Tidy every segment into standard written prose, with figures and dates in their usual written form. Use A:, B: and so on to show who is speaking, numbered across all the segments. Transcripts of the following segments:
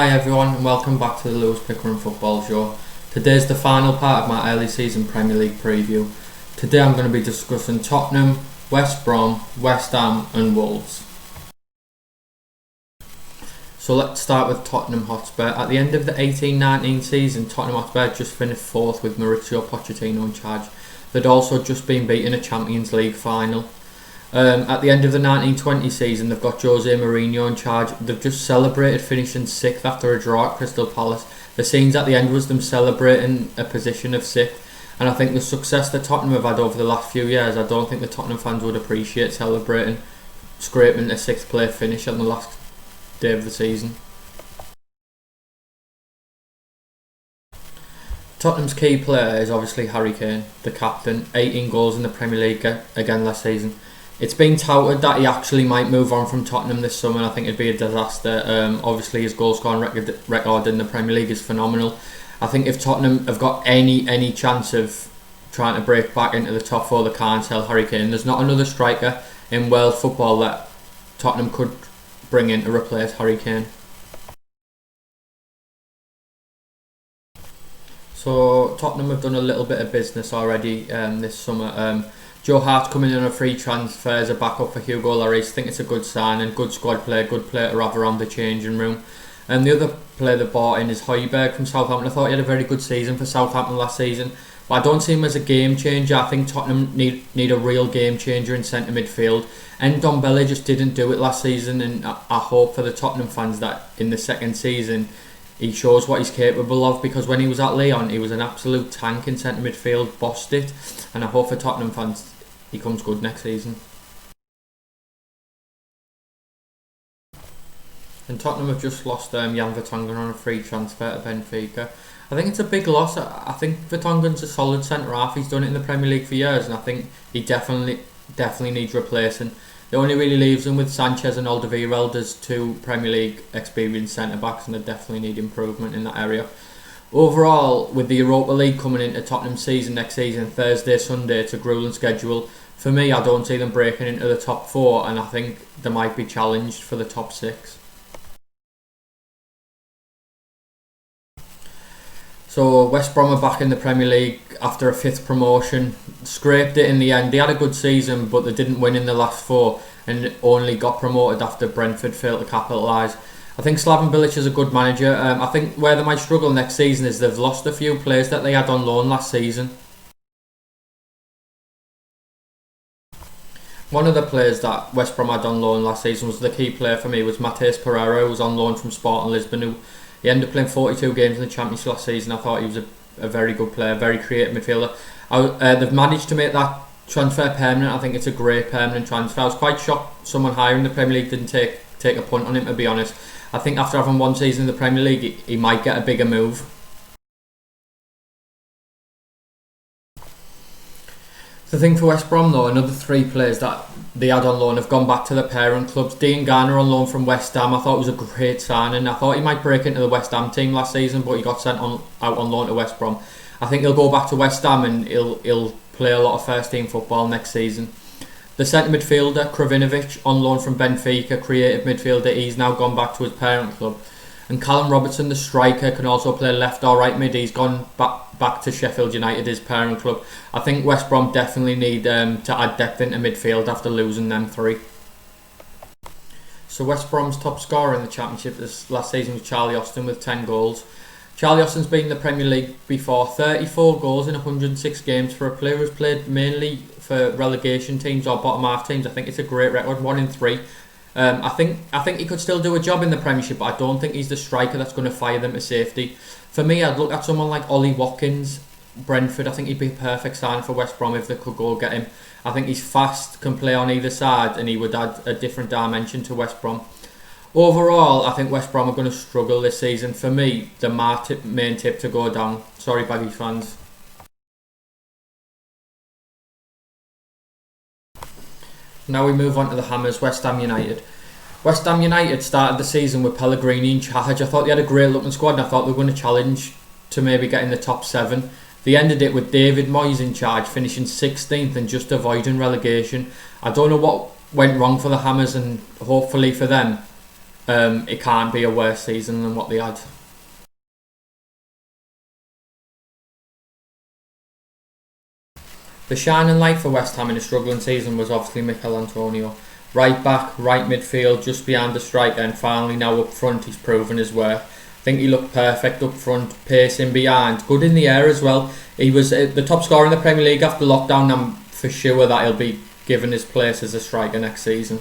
A: Hi everyone and welcome back to the Lewis Pickering Football Show. Today's the final part of my early season Premier League preview. Today I'm going to be discussing Tottenham, West Brom, West Ham and Wolves. So let's start with Tottenham Hotspur. At the end of the 18-19 season, Tottenham Hotspur just finished fourth with Mauricio Pochettino in charge. They'd also just been beaten in a Champions League final. At the end of the 19-20 season, they've got Jose Mourinho in charge. They've just celebrated finishing 6th after a draw at Crystal Palace. The scenes at the end was them celebrating a position of 6th. And I think the success that Tottenham have had over the last few years, I don't think the Tottenham fans would appreciate celebrating scraping a 6th place finish on the last day of the season. Tottenham's key player is obviously Harry Kane, the captain. 18 goals in the Premier League again last season. It's been touted that he actually might move on from Tottenham this summer, and I think it'd be a disaster. Obviously his goal scoring record in the Premier League is phenomenal. I think if Tottenham have got any chance of trying to break back into the top 4, they can't sell Harry Kane. There's not another striker in world football that Tottenham could bring in to replace Harry Kane. So Tottenham have done a little bit of business already this summer. Joe Hart's coming in on a free transfer as a backup for Hugo Lloris. I think it's a good sign and good squad player, good player to have around the changing room. And the other player they bought in is Højbjerg from Southampton. I thought he had a very good season for Southampton last season, but I don't see him as a game changer. I think Tottenham need a real game changer in centre midfield. And Ndombele just didn't do it last season, and I hope for the Tottenham fans that in the second season he shows what he's capable of, because when he was at Lyon he was an absolute tank in centre midfield, bossed it, and I hope for Tottenham fans he comes good next season. And Tottenham have just lost Jan Vertonghen on a free transfer to Benfica. I think it's a big loss. I think Vertonghen's a solid centre half. He's done it in the Premier League for years, and I think he definitely needs replacing. It only really leaves him with Sanchez and Alderweireld as 2 Premier League experienced centre backs, and they definitely need improvement in that area. Overall, with the Europa League coming into Tottenham's season next season, Thursday, Sunday, it's a gruelling schedule. For me, I don't see them breaking into the top 4, and I think they might be challenged for the top 6. So West Brom are back in the Premier League after a 5th promotion. Scraped it in the end. They had a good season, but they didn't win in the last 4 and only got promoted after Brentford failed to capitalise. I think Slaven Bilic is a good manager. I think where they might struggle next season is they've lost a few players that they had on loan last season. One of the players that West Brom had on loan last season was the key player for me, was Matheus Pereira, who was on loan from Sporting Lisbon. He ended up playing 42 games in the Championship last season. I thought he was a very good player, very creative midfielder. They've managed to make that transfer permanent. I think it's a great permanent transfer. I was quite shocked someone higher in the Premier League didn't take a punt on him, to be honest. I think after having one season in the Premier League, he might get a bigger move. The thing for West Brom though, another 3 players that they had on loan have gone back to their parent clubs. Dean Garner on loan from West Ham, I thought it was a great signing. I thought he might break into the West Ham team last season, but he got sent out on loan to West Brom. I think he'll go back to West Ham and he'll play a lot of first team football next season. The centre midfielder Krovinovic on loan from Benfica, creative midfielder, he's now gone back to his parent club. And Callum Robertson, the striker, can also play left or right mid. He's gone back to Sheffield United, his parent club. I think West Brom definitely need to add depth into midfield after losing them 3. So West Brom's top scorer in the Championship this last season was Charlie Austin with 10 goals. Charlie Austin's been in the Premier League before, 34 goals in 106 games for a player who's played mainly for relegation teams or bottom half teams. I think it's a great record, 1 in 3. I think he could still do a job in the Premiership, but I don't think he's the striker that's going to fire them to safety. For me, I'd look at someone like Ollie Watkins, Brentford. I think he'd be a perfect sign for West Brom if they could go get him. I think he's fast, can play on either side, and he would add a different dimension to West Brom. Overall, I think West Brom are going to struggle this season. For me, the main tip to go down. Sorry, Baggy fans. Now we move on to the Hammers, West Ham United. West Ham United started the season with Pellegrini in charge. I thought they had a great looking squad, and I thought they were going to challenge to maybe get in the top 7. They ended it with David Moyes in charge, finishing 16th and just avoiding relegation. I don't know what went wrong for the Hammers, and hopefully for them it can't be a worse season than what they had. The shining light for West Ham in a struggling season was obviously Mikel Antonio. Right back, right midfield, just behind the striker, and finally now up front he's proven his worth. I think he looked perfect up front, pacing behind, good in the air as well. He was the top scorer in the Premier League after lockdown. I'm for sure that he'll be given his place as a striker next season.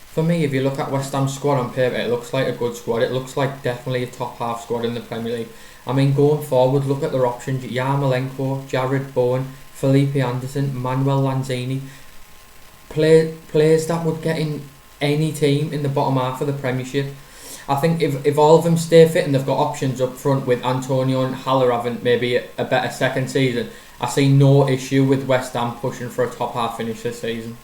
A: For me, if you look at West Ham's squad on paper, it looks like a good squad. It looks like definitely a top half squad in the Premier League. I mean, going forward, look at their options: Yarmolenko, Jared Bowen, Felipe Anderson, Manuel Lanzini. Players that would get in any team in the bottom half of the Premiership. I think if all of them stay fit and they've got options up front, with Antonio and Haller having maybe a better second season, I see no issue with West Ham pushing for a top half finish this season.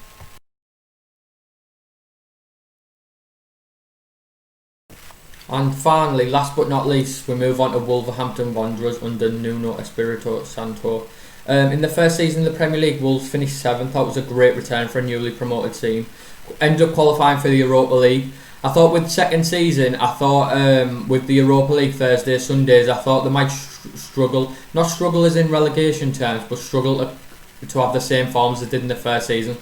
A: And finally, last but not least, we move on to Wolverhampton Wanderers under Nuno Espirito Santo. In the first season of the Premier League, Wolves finished 7th. That was a great return for a newly promoted team. Ended up qualifying for the Europa League. I thought with second season, with the Europa League Thursdays, Sundays, I thought they might struggle. Not struggle as in relegation terms, but struggle to have the same form as they did in the first season.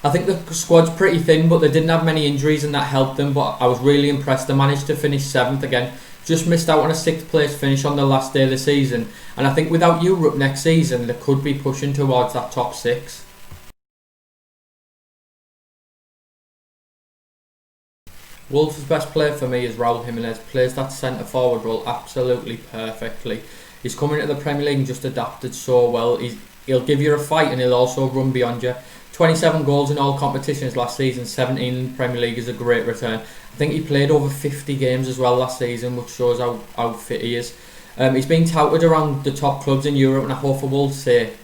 A: I think the squad's pretty thin, but they didn't have many injuries and that helped them. But I was really impressed. They managed to finish 7th again. Just missed out on a 6th place finish on the last day of the season. And I think without Europe next season, they could be pushing towards that top 6. Wolves' best player for me is Raul Jimenez. Plays that centre forward role absolutely perfectly. He's coming into the Premier League and just adapted so well. He'll give you a fight and he'll also run beyond you. 27 goals in all competitions last season, 17 in the Premier League is a great return. I think he played over 50 games as well last season, which shows how fit he is. He's been touted around the top clubs in Europe, and I hope for Wolves' sake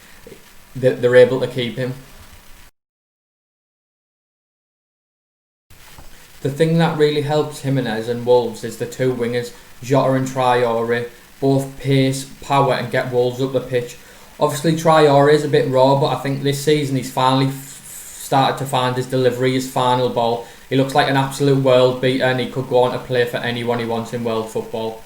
A: that they're able to keep him. The thing that really helps Jimenez and Wolves is the two wingers, Jota and Traore, both pace, power and get Wolves up the pitch. Obviously Traore is a bit raw, but I think this season he's finally started to find his delivery, his final ball. He looks like an absolute world beater and he could go on to play for anyone he wants in world football.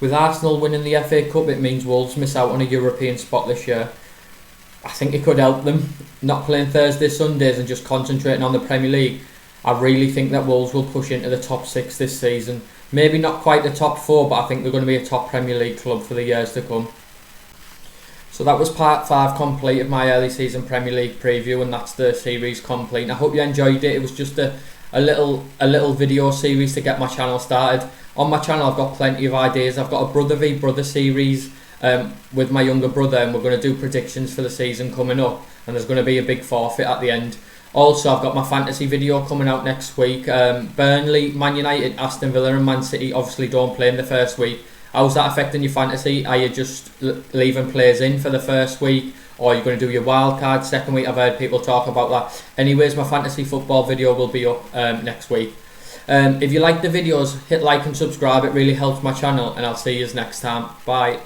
A: With Arsenal winning the FA Cup, it means Wolves miss out on a European spot this year. I think it could help them, not playing Thursdays, Sundays and just concentrating on the Premier League. I really think that Wolves will push into the top 6 this season. Maybe not quite the top 4, but I think they're going to be a top Premier League club for the years to come. So that was part 5 complete of my early season Premier League preview, and that's the series complete. I hope you enjoyed it. It was just a little video series to get my channel started. On my channel I've got plenty of ideas. I've got a brother v brother series with my younger brother, and we're going to do predictions for the season coming up, and there's going to be a big forfeit at the end. Also, I've got my fantasy video coming out next week. Burnley, Man United, Aston Villa and Man City obviously don't play in the first week. How's that affecting your fantasy? Are you just leaving players in for the first week, or are you going to do your wild card second week? I've heard people talk about that. Anyways, my fantasy football video will be up next week. If you like the videos, hit like and subscribe. It really helps my channel, and I'll see you next time. Bye.